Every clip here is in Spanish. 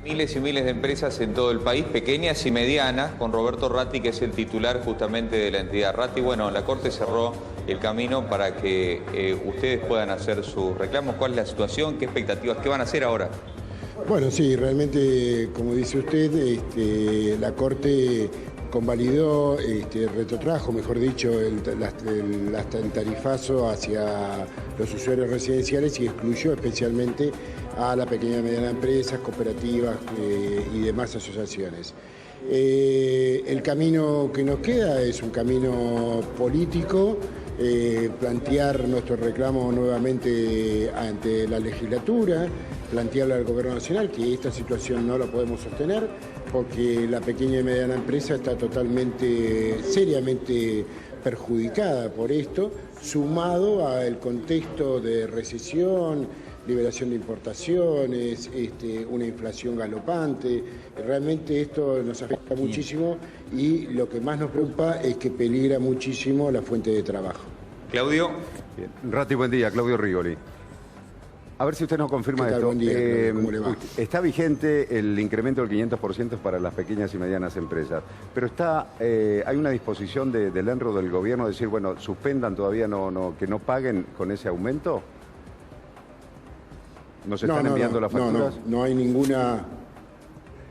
Miles y miles de empresas en todo el país, pequeñas y medianas, con Roberto Ratti, que es el titular justamente de la entidad. Ratti, bueno, la Corte cerró el camino para que ustedes puedan hacer sus reclamos. ¿Cuál es la situación? ¿Qué expectativas? ¿Qué van a hacer ahora? Bueno, sí, realmente, como dice usted, la Corte convalidó, retrotrajo, mejor dicho, el tarifazo hacia los usuarios residenciales y excluyó especialmente a la pequeña y mediana empresas, cooperativas y demás asociaciones. El camino que nos queda es un camino político, plantear nuestro reclamo nuevamente ante la legislatura, plantearle al Gobierno Nacional que esta situación no la podemos sostener porque la pequeña y mediana empresa está totalmente, seriamente perjudicada por esto, sumado al contexto de recesión, liberación de importaciones, una inflación galopante. Realmente esto nos afecta muchísimo y lo que más nos preocupa es que peligra muchísimo la fuente de trabajo. Claudio. Bien. Ratti, buen día. Claudio Rigoli. A ver si usted nos confirma esto. Buen día, Claudio. ¿Cómo le va? Está vigente el incremento del 500% para las pequeñas y medianas empresas, pero hay una disposición del ENRO, del gobierno, de decir, bueno, suspendan todavía, que no paguen con ese aumento. ¿Nos están enviando las facturas? No hay ninguna.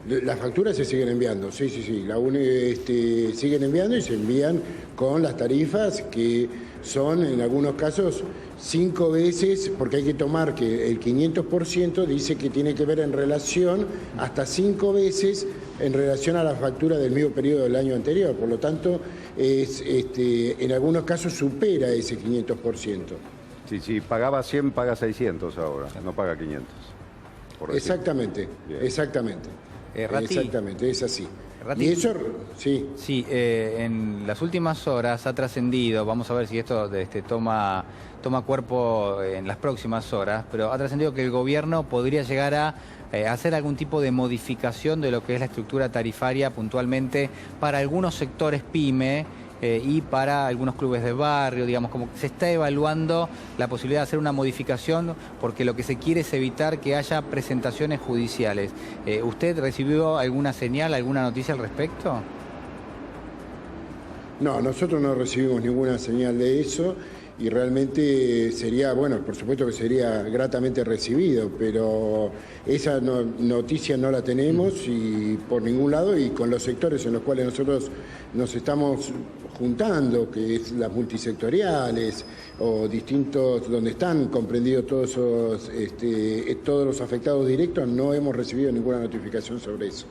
Las facturas se siguen enviando, sí. Siguen enviando y se envían con las tarifas que son en algunos casos 5 veces, porque hay que tomar que el 500% dice que tiene que ver en relación hasta 5 veces en relación a la factura del mismo periodo del año anterior. Por lo tanto, en algunos casos supera ese 500%. Si pagaba 100, paga 600 ahora, no paga 500. Exactamente. Ratti, exactamente, es así. Ratti, y eso, sí. Sí, en las últimas horas ha trascendido, vamos a ver si esto toma cuerpo en las próximas horas, pero ha trascendido que el gobierno podría llegar a hacer algún tipo de modificación de lo que es la estructura tarifaria puntualmente para algunos sectores PYME, y para algunos clubes de barrio, digamos, como que se está evaluando la posibilidad de hacer una modificación porque lo que se quiere es evitar que haya presentaciones judiciales. ¿Usted recibió alguna señal, alguna noticia al respecto? No, nosotros no recibimos ninguna señal de eso y realmente sería, bueno, por supuesto que sería gratamente recibido, pero esa noticia no la tenemos y por ningún lado, y con los sectores en los cuales nosotros nos estamos juntando, que es las multisectoriales o distintos, donde están comprendidos todos los afectados directos, no hemos recibido ninguna notificación sobre eso.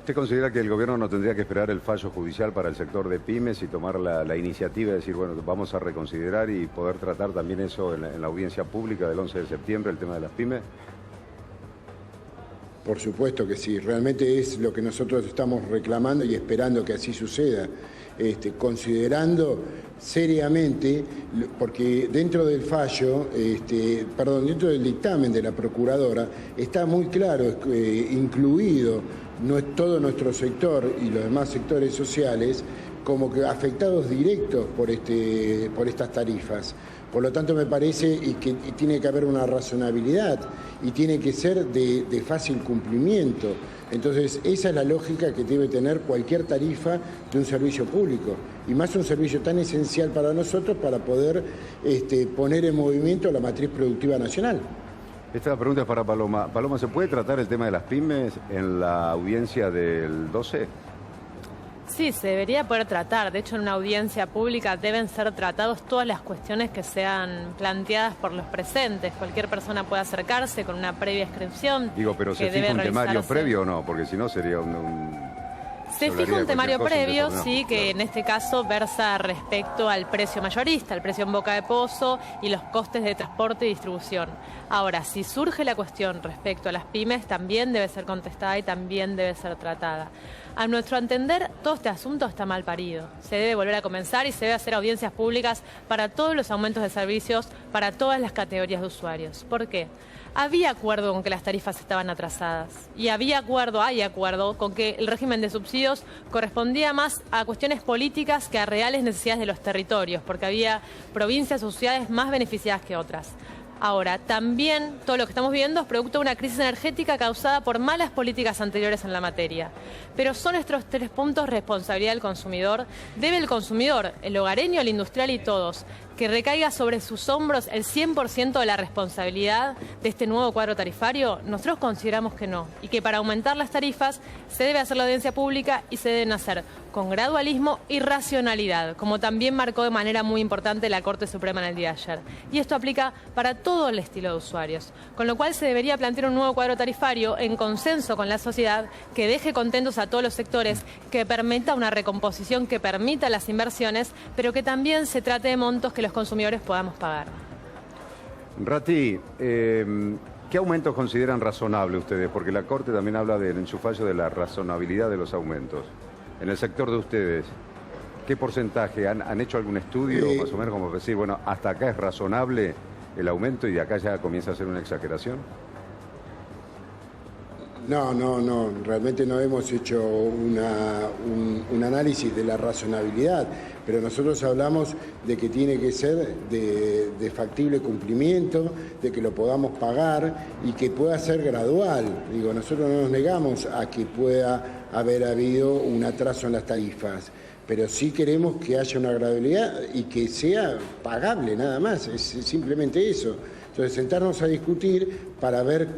¿Usted considera que el gobierno no tendría que esperar el fallo judicial para el sector de pymes y tomar la iniciativa de decir, bueno, vamos a reconsiderar y poder tratar también eso en la audiencia pública del 11 de septiembre, el tema de las pymes? Por supuesto que sí, realmente es lo que nosotros estamos reclamando y esperando que así suceda, considerando seriamente, porque dentro del fallo, dentro del dictamen de la Procuradora, está muy claro, incluido todo nuestro sector y los demás sectores sociales, como que afectados directos por estas tarifas. Por lo tanto, me parece que tiene que haber una razonabilidad y tiene que ser de fácil cumplimiento. Entonces, esa es la lógica que debe tener cualquier tarifa de un servicio público, y más un servicio tan esencial para nosotros para poder poner en movimiento la matriz productiva nacional. Esta pregunta es para Paloma. Paloma, ¿se puede tratar el tema de las pymes en la audiencia del 12? Sí, se debería poder tratar. De hecho, en una audiencia pública deben ser tratados todas las cuestiones que sean planteadas por los presentes. Cualquier persona puede acercarse con una previa inscripción. Pero ¿se fija un temario previo o no? Porque si no sería Se fija un temario previo, no, sí, que claro. En este caso versa respecto al precio mayorista, el precio en boca de pozo y los costes de transporte y distribución. Ahora, si surge la cuestión respecto a las pymes, también debe ser contestada y también debe ser tratada. A nuestro entender, todo este asunto está mal parido. Se debe volver a comenzar y se debe hacer audiencias públicas para todos los aumentos de servicios, para todas las categorías de usuarios. ¿Por qué? Había acuerdo con que las tarifas estaban atrasadas y hay acuerdo con que el régimen de subsidios correspondía más a cuestiones políticas que a reales necesidades de los territorios, porque había provincias o ciudades más beneficiadas que otras. Ahora, también todo lo que estamos viendo es producto de una crisis energética causada por malas políticas anteriores en la materia. Pero son estos 3 puntos responsabilidad del consumidor. Debe el consumidor, el hogareño, el industrial y todos, que recaiga sobre sus hombros el 100% de la responsabilidad de este nuevo cuadro tarifario. Nosotros consideramos que no, y que para aumentar las tarifas se debe hacer la audiencia pública y se deben hacer con gradualismo y racionalidad, como también marcó de manera muy importante la Corte Suprema en el día de ayer. Y esto aplica para todo el estilo de usuarios, con lo cual se debería plantear un nuevo cuadro tarifario en consenso con la sociedad que deje contentos a todos los sectores, que permita una recomposición, que permita las inversiones, pero que también se trate de montos que los consumidores podamos pagar. Ratti, ¿qué aumentos consideran razonables ustedes? Porque la Corte también habla en su fallo de la razonabilidad de los aumentos. En el sector de ustedes, ¿qué porcentaje? ¿Han hecho algún estudio más o menos como decir, bueno, hasta acá es razonable el aumento y de acá ya comienza a ser una exageración? No, realmente no hemos hecho un análisis de la razonabilidad, pero nosotros hablamos de que tiene que ser de factible cumplimiento, de que lo podamos pagar y que pueda ser gradual. Digo, nosotros no nos negamos a que pueda haber habido un atraso en las tarifas, pero sí queremos que haya una gradualidad y que sea pagable nada más, es simplemente eso. Entonces, sentarnos a discutir para ver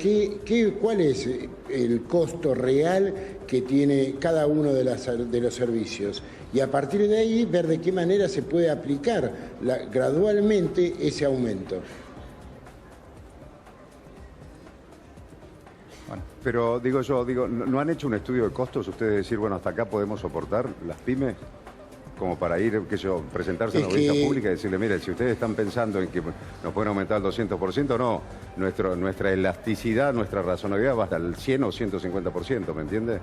cuál es el costo real que tiene cada uno de los servicios y a partir de ahí ver de qué manera se puede aplicar gradualmente ese aumento. Bueno, pero digo, ¿no han hecho un estudio de costos ustedes decir, bueno, hasta acá podemos soportar las pymes? Como para ir, presentarse en la audiencia pública y decirle, mire, si ustedes están pensando en que nos pueden aumentar el 200%, no, nuestra elasticidad, nuestra razonabilidad va hasta el 100 o 150%, ¿me entiende?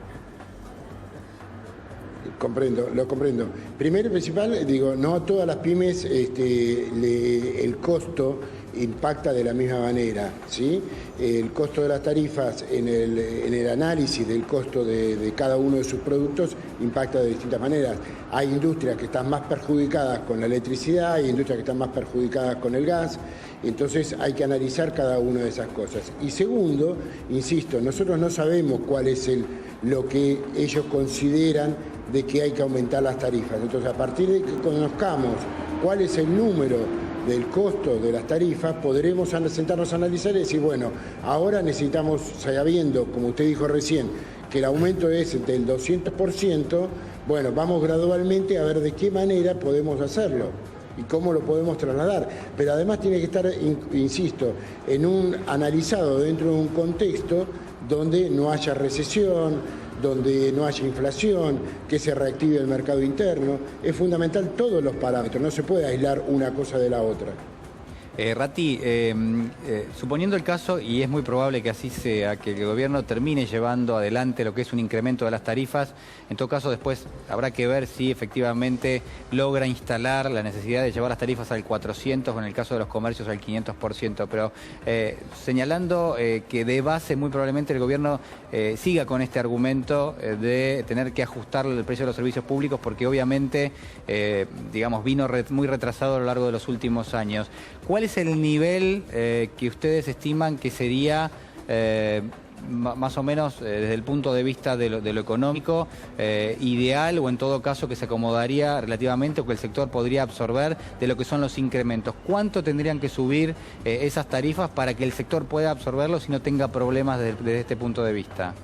Lo comprendo. Primero y principal, digo, no a todas las pymes el costo impacta de la misma manera, ¿sí? El costo de las tarifas en el análisis del costo de cada uno de sus productos impacta de distintas maneras. Hay industrias que están más perjudicadas con la electricidad, hay industrias que están más perjudicadas con el gas, entonces hay que analizar cada una de esas cosas. Y segundo, insisto, nosotros no sabemos cuál es lo que ellos consideran de que hay que aumentar las tarifas. Entonces, a partir de que conozcamos cuál es el número del costo de las tarifas, podremos sentarnos a analizar y decir, bueno, ahora necesitamos, sabiendo, como usted dijo recién, que el aumento es del 200%, bueno, vamos gradualmente a ver de qué manera podemos hacerlo y cómo lo podemos trasladar. Pero además tiene que estar, insisto, analizado dentro de un contexto donde no haya recesión, donde no haya inflación, que se reactive el mercado interno. Es fundamental todos los parámetros, no se puede aislar una cosa de la otra. Ratti, suponiendo el caso, y es muy probable que así sea, que el gobierno termine llevando adelante lo que es un incremento de las tarifas, en todo caso después habrá que ver si efectivamente logra instalar la necesidad de llevar las tarifas al 400 o en el caso de los comercios al 500%, pero señalando que de base muy probablemente el gobierno siga con este argumento de tener que ajustar el precio de los servicios públicos porque obviamente, digamos, vino muy retrasado a lo largo de los últimos años. ¿Cuál es el nivel que ustedes estiman que sería más o menos desde el punto de vista de lo económico ideal o en todo caso que se acomodaría relativamente o que el sector podría absorber de lo que son los incrementos? ¿Cuánto tendrían que subir esas tarifas para que el sector pueda absorberlos y no tenga problemas desde este punto de vista?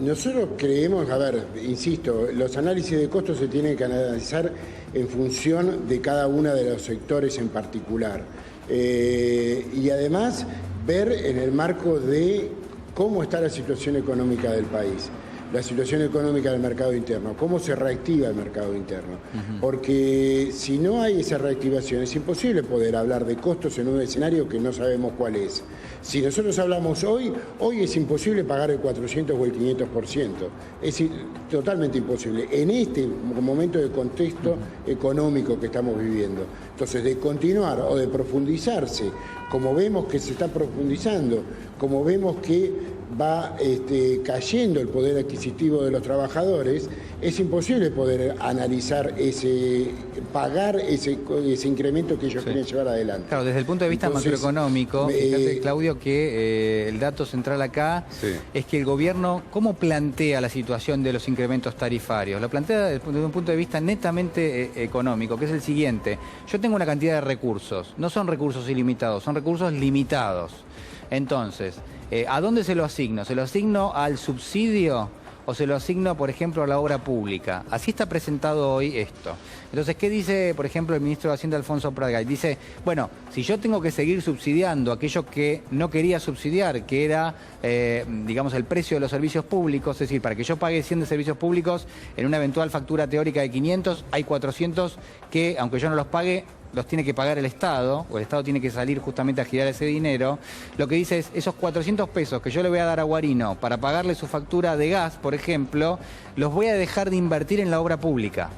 Nosotros creemos, a ver, insisto, los análisis de costos se tienen que analizar en función de cada uno de los sectores en particular. Y además ver en el marco de cómo está la situación económica del país, la situación económica del mercado interno, cómo se reactiva el mercado interno. Porque si no hay esa reactivación es imposible poder hablar de costos en un escenario que no sabemos cuál es. Si nosotros hablamos hoy es imposible pagar el 400 o el 500%. Es totalmente imposible en este momento de contexto económico que estamos viviendo. Entonces, de continuar o de profundizarse, como vemos que se está profundizando, como vemos que va cayendo el poder adquisitivo de los trabajadores, es imposible poder analizar pagar ese incremento que ellos quieren llevar adelante. Claro, desde el punto de vista macroeconómico, fíjate, Claudio, que el dato central acá es que el gobierno, ¿cómo plantea la situación de los incrementos tarifarios? Lo plantea desde un punto de vista netamente económico, que es el siguiente. Yo tengo una cantidad de recursos, no son recursos ilimitados, son recursos limitados. Entonces, ¿a dónde se lo asigno? ¿Se lo asigno al subsidio o se lo asigno, por ejemplo, a la obra pública? Así está presentado hoy esto. Entonces, ¿qué dice, por ejemplo, el ministro de Hacienda, Alfonso Pradgay? Dice, bueno, si yo tengo que seguir subsidiando aquello que no quería subsidiar, que era, digamos, el precio de los servicios públicos, es decir, para que yo pague 100 de servicios públicos, en una eventual factura teórica de 500, hay 400 que, aunque yo no los pague, los tiene que pagar el Estado, o el Estado tiene que salir justamente a girar ese dinero. Lo que dice es, esos 400 pesos que yo le voy a dar a Guarino para pagarle su factura de gas, por ejemplo, los voy a dejar de invertir en la obra pública.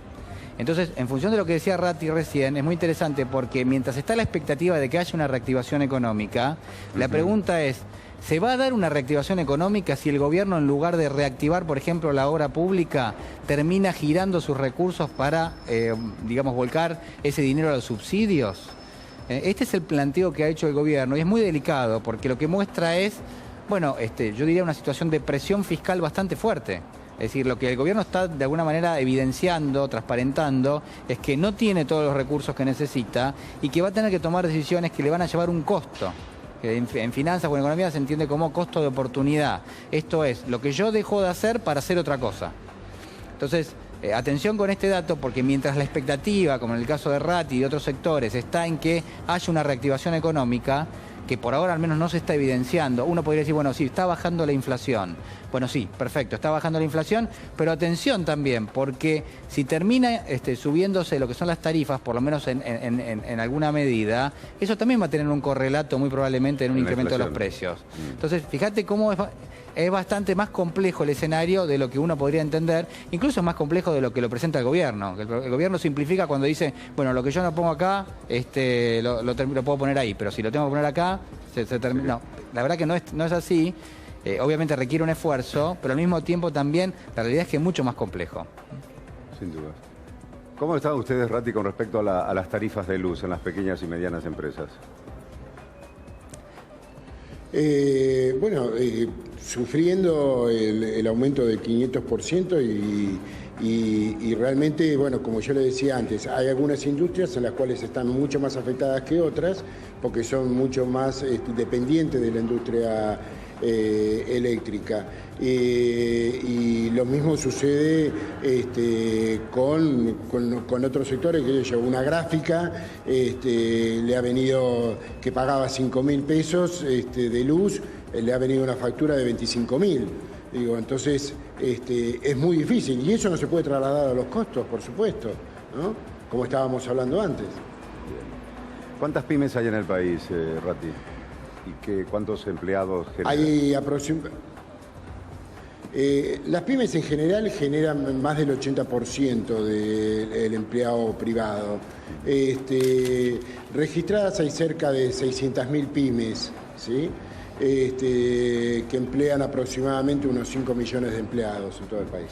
Entonces, en función de lo que decía Ratti recién, es muy interesante porque mientras está la expectativa de que haya una reactivación económica, la pregunta es, ¿se va a dar una reactivación económica si el gobierno, en lugar de reactivar, por ejemplo, la obra pública, termina girando sus recursos para, digamos, volcar ese dinero a los subsidios? Este es el planteo que ha hecho el gobierno y es muy delicado porque lo que muestra es, bueno, yo diría una situación de presión fiscal bastante fuerte. Es decir, lo que el gobierno está de alguna manera evidenciando, transparentando, es que no tiene todos los recursos que necesita y que va a tener que tomar decisiones que le van a llevar un costo. En finanzas o en economía se entiende como costo de oportunidad. Esto es, lo que yo dejo de hacer para hacer otra cosa. Entonces, atención con este dato, porque mientras la expectativa, como en el caso de Ratti y de otros sectores, está en que haya una reactivación económica, que por ahora al menos no se está evidenciando, uno podría decir, bueno, sí, está bajando la inflación. Bueno, sí, perfecto, está bajando la inflación, pero atención también, porque si termina subiéndose lo que son las tarifas, por lo menos en alguna medida, eso también va a tener un correlato muy probablemente en un incremento de los precios. Entonces, fíjate cómo es bastante más complejo el escenario de lo que uno podría entender, incluso es más complejo de lo que lo presenta el gobierno. El gobierno simplifica cuando dice, bueno, lo que yo no pongo acá, lo puedo poner ahí, pero si lo tengo que poner acá, se termina. No, la verdad que no es así. Obviamente requiere un esfuerzo, pero al mismo tiempo también la realidad es que es mucho más complejo. Sin duda. ¿Cómo están ustedes, Ratti, con respecto a las tarifas de luz en las pequeñas y medianas empresas? Sufriendo el aumento del 500% y realmente, bueno, como yo le decía antes, hay algunas industrias en las cuales están mucho más afectadas que otras porque son mucho más dependientes de la industria eléctrica. Y lo mismo sucede con otros sectores, que yo, una gráfica le ha venido, que pagaba 5.000 pesos de luz, le ha venido una factura de 25.000. Digo, entonces es muy difícil y eso no se puede trasladar a los costos, por supuesto, ¿no? Como estábamos hablando antes. ¿Cuántas pymes hay en el país, Ratti? ¿Y cuántos empleados generan? Hay las pymes en general generan más del 80% del empleado privado. Registradas hay cerca de 600.000 pymes, ¿sí? Que emplean aproximadamente unos 5 millones de empleados en todo el país.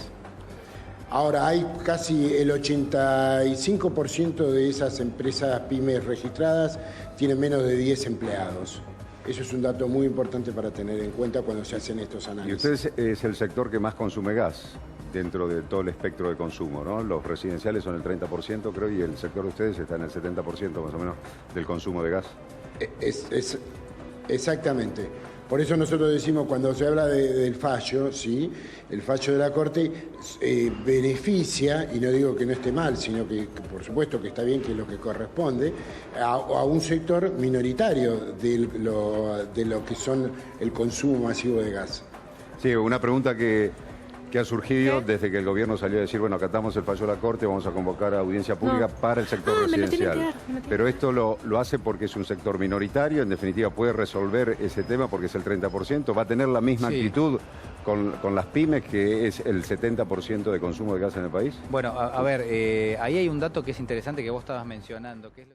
Ahora, hay casi el 85% de esas empresas pymes registradas tienen menos de 10 empleados. Eso es un dato muy importante para tener en cuenta cuando se hacen estos análisis. Y usted es el sector que más consume gas dentro de todo el espectro de consumo, ¿no? Los residenciales son el 30%, creo, y el sector de ustedes está en el 70% más o menos del consumo de gas. Exactamente. Por eso nosotros decimos, cuando se habla del fallo, ¿sí? El fallo de la Corte beneficia, y no digo que no esté mal, sino que por supuesto que está bien, que es lo que corresponde, a un sector minoritario de lo que son el consumo masivo de gas. Sí, una pregunta que ha surgido desde que el gobierno salió a decir, bueno, acatamos el fallo de la Corte, vamos a convocar a audiencia pública para el sector residencial. Pero esto lo hace porque es un sector minoritario, en definitiva puede resolver ese tema porque es el 30%, va a tener la misma actitud con las pymes, que es el 70% de consumo de gas en el país. Bueno, a ver, ahí hay un dato que es interesante que vos estabas mencionando, que es